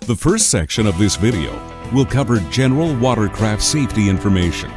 The first section of this video will cover general watercraft safety information.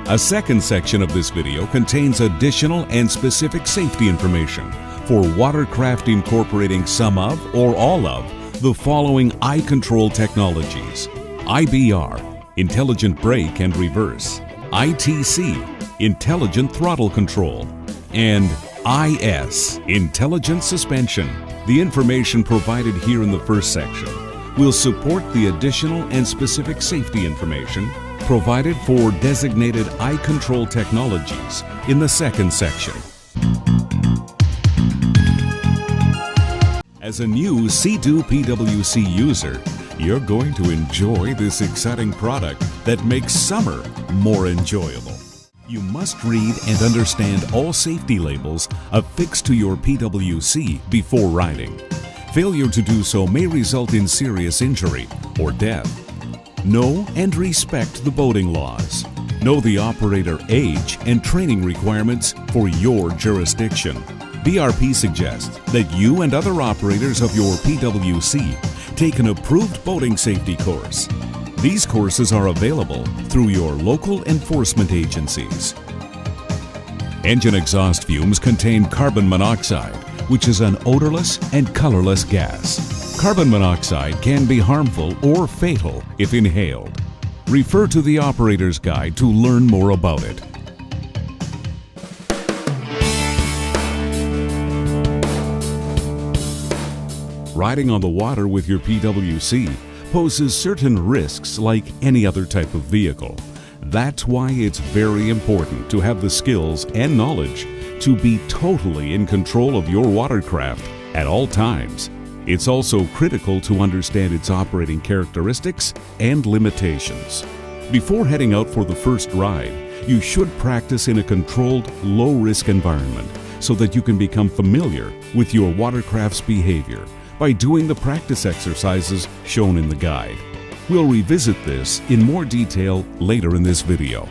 A second section of this video contains additional and specific safety information for watercraft incorporating some of or all of the following eye control technologies: IBR, Intelligent Brake and Reverse; ITC, Intelligent Throttle Control; and IS, Intelligent Suspension. The information provided here in the first section will support the additional and specific safety information provided for designated eye control technologies in the second section. As a new Sea-Doo PWC user, you're going to enjoy this exciting product that makes summer more enjoyable. You must read and understand all safety labels affixed to your PWC before riding. Failure to do so may result in serious injury or death. Know and respect the boating laws. Know the operator age and training requirements for your jurisdiction. BRP suggests that you and other operators of your PWC take an approved boating safety course. These courses are available through your local enforcement agencies. Engine exhaust fumes contain carbon monoxide, which is an odorless and colorless gas. Carbon monoxide can be harmful or fatal if inhaled. Refer to the operator's guide to learn more about it. Riding on the water with your PWC poses certain risks like any other type of vehicle. That's why it's very important to have the skills and knowledge to be totally in control of your watercraft at all times. It's also critical to understand its operating characteristics and limitations. Before heading out for the first ride, you should practice in a controlled, low-risk environment so that you can become familiar with your watercraft's behavior by doing the practice exercises shown in the guide. We'll revisit this in more detail later in this video.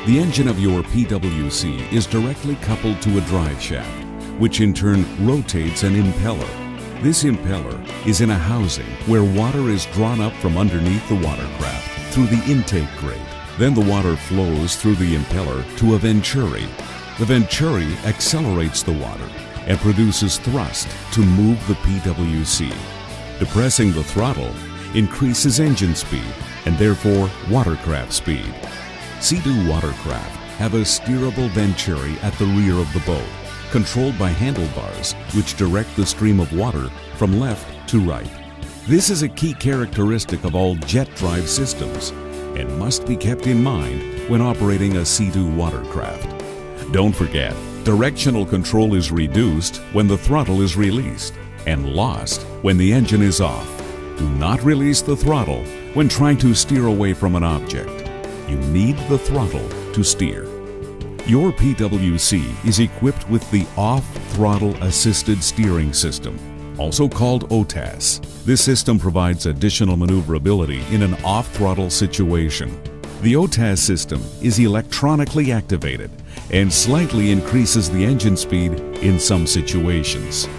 The engine of your PWC is directly coupled to a drive shaft, which in turn rotates an impeller. This impeller is in a housing where water is drawn up from underneath the watercraft through the intake grate. Then the water flows through the impeller to a venturi. The venturi accelerates the water and produces thrust to move the PWC. Depressing the throttle increases engine speed and therefore watercraft speed. Sea-Doo watercraft have a steerable venturi at the rear of the boat, controlled by handlebars which direct the stream of water from left to right. This is a key characteristic of all jet drive systems and must be kept in mind when operating a Sea-Doo watercraft. Don't forget, directional control is reduced when the throttle is released and lost when the engine is off. Do not release the throttle when trying to steer away from an object. You need the throttle to steer. Your PWC is equipped with the Off-Throttle Assisted Steering System, also called OTAS. This system provides additional maneuverability in an off-throttle situation. The OTAS system is electronically activated and slightly increases the engine speed in some situations.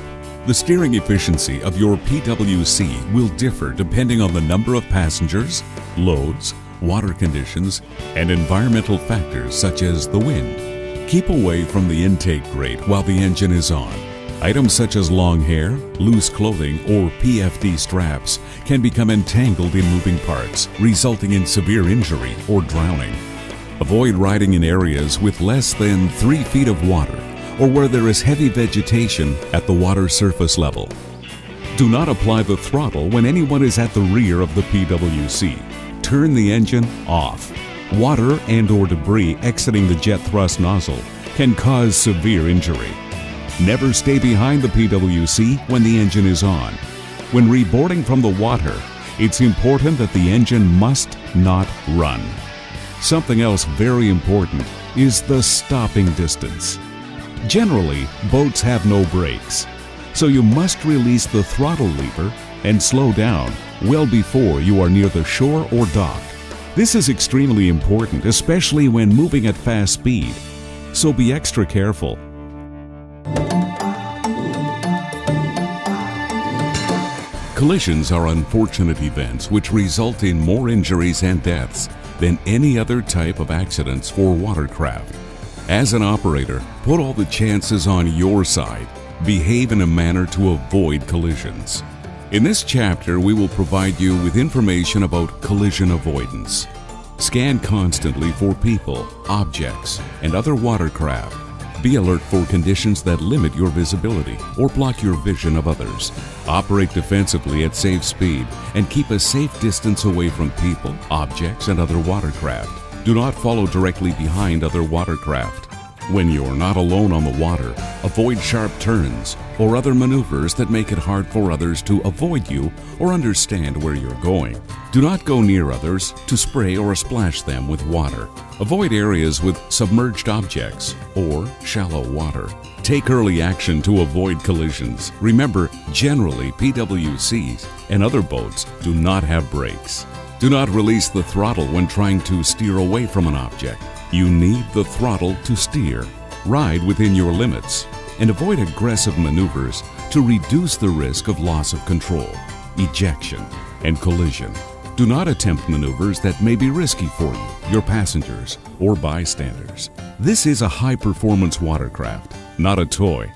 The steering efficiency of your PWC will differ depending on the number of passengers, loads, water conditions, and environmental factors such as the wind. Keep away from the intake grate while the engine is on. Items such as long hair, loose clothing, or PFD straps can become entangled in moving parts, resulting in severe injury or drowning. Avoid riding in areas with less than 3 feet of water or where there is heavy vegetation at the water surface level. Do not apply the throttle when anyone is at the rear of the PWC. Turn the engine off. Water and/or debris exiting the jet thrust nozzle can cause severe injury. Never stay behind the PWC when the engine is on. When reboarding from the water, it's important that the engine must not run. Something else very important is the stopping distance. Generally, boats have no brakes, so you must release the throttle lever and slow down well before you are near the shore or dock. This is extremely important, especially when moving at fast speed, so be extra careful. Collisions are unfortunate events which result in more injuries and deaths than any other type of accidents for watercraft. As an operator, put all the chances on your side. Behave in a manner to avoid collisions. In this chapter, we will provide you with information about collision avoidance. Scan constantly for people, objects, and other watercraft. Be alert for conditions that limit your visibility or block your vision of others. Operate defensively at safe speed and keep a safe distance away from people, objects, and other watercraft. Do not follow directly behind other watercraft. When you're not alone on the water, avoid sharp turns or other maneuvers that make it hard for others to avoid you or understand where you're going. Do not go near others to spray or splash them with water. Avoid areas with submerged objects or shallow water. Take early action to avoid collisions. Remember, generally PWCs and other boats do not have brakes. Do not release the throttle when trying to steer away from an object. You need the throttle to steer. Ride within your limits and avoid aggressive maneuvers to reduce the risk of loss of control, ejection, and collision. Do not attempt maneuvers that may be risky for you, your passengers, or bystanders. This is a high-performance watercraft, not a toy.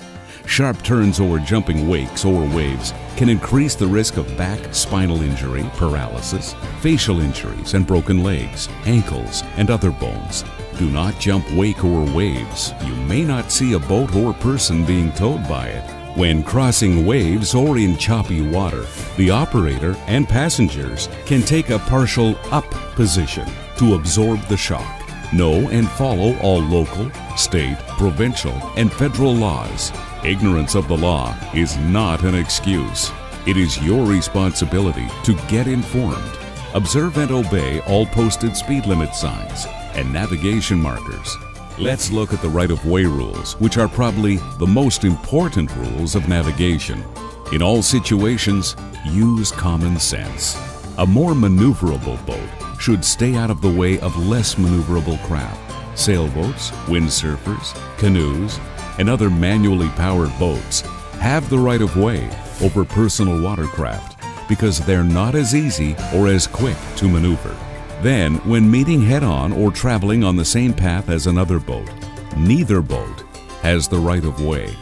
Sharp turns or jumping wakes or waves can increase the risk of back, spinal injury, paralysis, facial injuries, and broken legs, ankles, and other bones. Do not jump wake or waves. You may not see a boat or person being towed by it. When crossing waves or in choppy water, the operator and passengers can take a partial up position to absorb the shock. Know and follow all local, state, provincial, and federal laws. Ignorance of the law is not an excuse. It is your responsibility to get informed. Observe and obey all posted speed limit signs and navigation markers. Let's look at the right-of-way rules, which are probably the most important rules of navigation. In all situations, use common sense. A more maneuverable boat should stay out of the way of less maneuverable craft. Sailboats, windsurfers, canoes, and other manually powered boats have the right-of-way over personal watercraft because they're not as easy or as quick to maneuver. Then, when meeting head-on or traveling on the same path as another boat, neither boat has the right-of-way.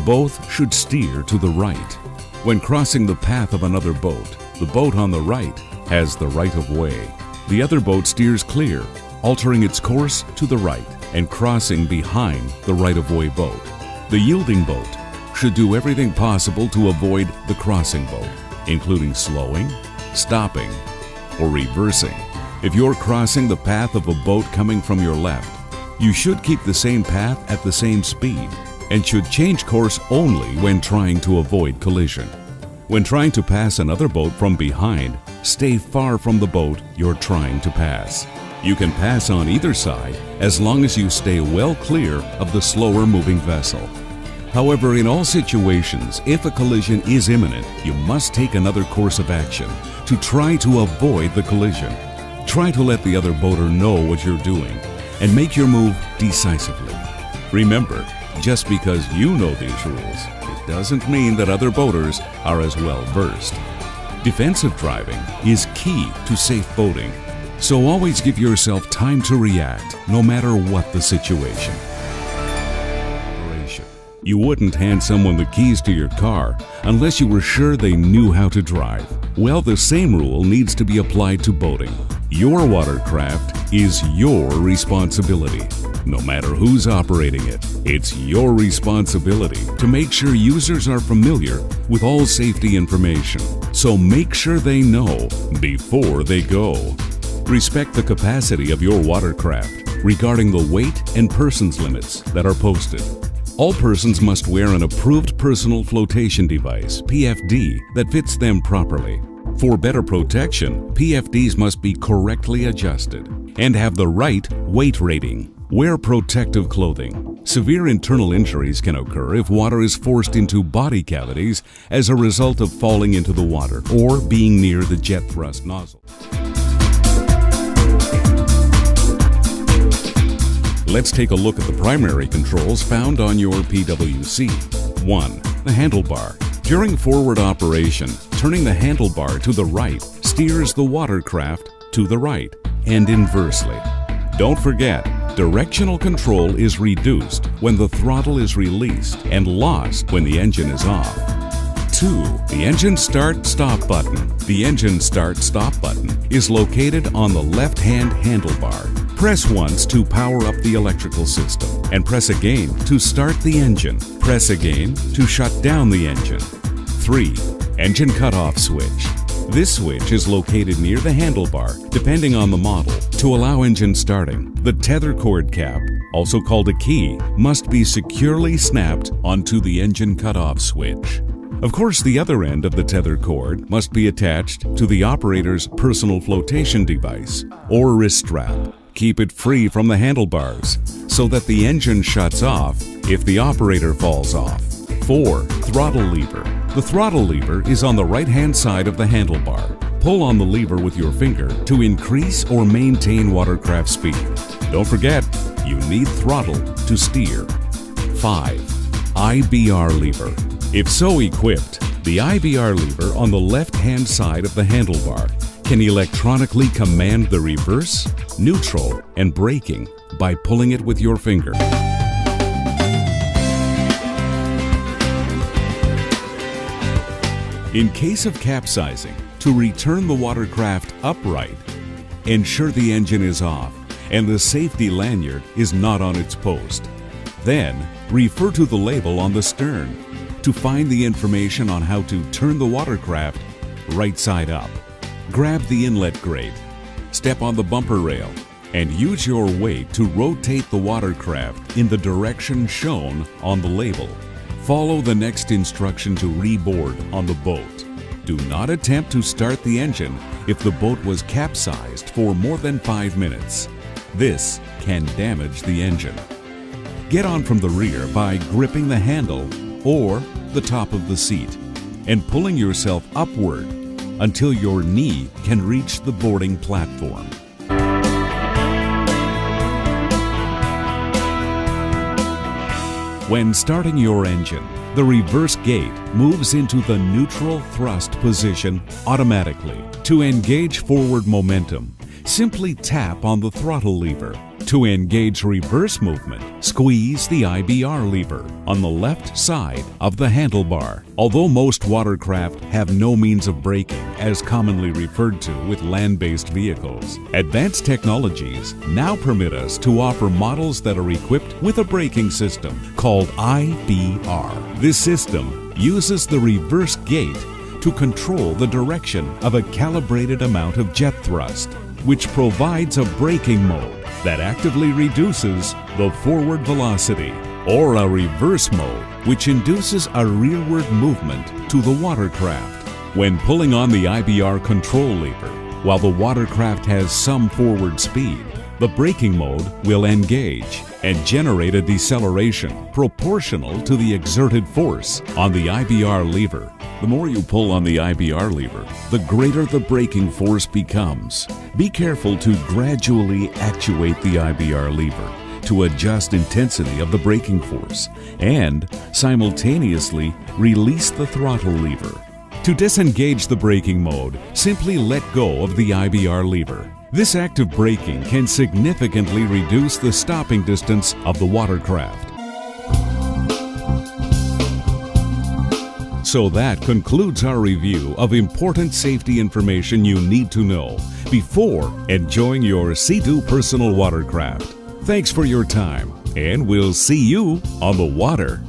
Both should steer to the right. When crossing the path of another boat, the boat on the right has the right-of-way. The other boat steers clear, altering its course to the right and crossing behind the right-of-way boat. The yielding boat should do everything possible to avoid the crossing boat, including slowing, stopping, or reversing. If you're crossing the path of a boat coming from your left, you should keep the same path at the same speed and should change course only when trying to avoid collision. When trying to pass another boat from behind, stay far from the boat you're trying to pass. You can pass on either side as long as you stay well clear of the slower moving vessel. However, in all situations, if a collision is imminent, you must take another course of action to try to avoid the collision. Try to let the other boater know what you're doing and make your move decisively. Remember, just because you know these rules, it doesn't mean that other boaters are as well versed. Defensive driving is key to safe boating, so always give yourself time to react, no matter what the situation. You wouldn't hand someone the keys to your car unless you were sure they knew how to drive. Well, the same rule needs to be applied to boating. Your watercraft is your responsibility. No matter who's operating it, it's your responsibility to make sure users are familiar with all safety information. So make sure they know before they go. Respect the capacity of your watercraft regarding the weight and persons limits that are posted. All persons must wear an approved personal flotation device, PFD, that fits them properly. For better protection, PFDs must be correctly adjusted and have the right weight rating. Wear protective clothing. Severe internal injuries can occur if water is forced into body cavities as a result of falling into the water or being near the jet thrust nozzle. Let's take a look at the primary controls found on your PWC. 1. The handlebar. During forward operation, turning the handlebar to the right steers the watercraft to the right and inversely. Don't forget, directional control is reduced when the throttle is released and lost when the engine is off. 2. The engine start-stop button. The engine start-stop button is located on the left-hand handlebar. Press once to power up the electrical system and press again to start the engine. Press again to shut down the engine. 3. Engine cutoff switch. This switch is located near the handlebar, depending on the model, to allow engine starting. The tether cord cap, also called a key, must be securely snapped onto the engine cutoff switch. Of course, the other end of the tether cord must be attached to the operator's personal flotation device or wrist strap. Keep it free from the handlebars so that the engine shuts off if the operator falls off. 4. Throttle lever. The throttle lever is on the right-hand side of the handlebar. Pull on the lever with your finger to increase or maintain watercraft speed. Don't forget, you need throttle to steer. 5. IBR lever. If so equipped, the IBR lever on the left-hand side of the handlebar can electronically command the reverse, neutral, and braking by pulling it with your finger. In case of capsizing, to return the watercraft upright, ensure the engine is off and the safety lanyard is not on its post. Then, refer to the label on the stern to find the information on how to turn the watercraft right side up. Grab the inlet grate, step on the bumper rail, and use your weight to rotate the watercraft in the direction shown on the label. Follow the next instruction to reboard on the boat. Do not attempt to start the engine if the boat was capsized for more than 5 minutes. This can damage the engine. Get on from the rear by gripping the handle or the top of the seat and pulling yourself upward until your knee can reach the boarding platform. When starting your engine, the reverse gate moves into the neutral thrust position automatically. To engage forward momentum, simply tap on the throttle lever. To engage reverse movement, squeeze the IBR lever on the left side of the handlebar. Although most watercraft have no means of braking, as commonly referred to with land-based vehicles, advanced technologies now permit us to offer models that are equipped with a braking system called IBR. This system uses the reverse gate to control the direction of a calibrated amount of jet thrust, which provides a braking mode that actively reduces the forward velocity, or a reverse mode, which induces a rearward movement to the watercraft. When pulling on the IBR control lever, while the watercraft has some forward speed, the braking mode will engage and generate a deceleration proportional to the exerted force on the IBR lever. The more you pull on the IBR lever, the greater the braking force becomes. Be careful to gradually actuate the IBR lever to adjust intensity of the braking force and simultaneously release the throttle lever. To disengage the braking mode, simply let go of the IBR lever. This active braking can significantly reduce the stopping distance of the watercraft. So that concludes our review of important safety information you need to know before enjoying your Sea-Doo personal watercraft. Thanks for your time, and we'll see you on the water.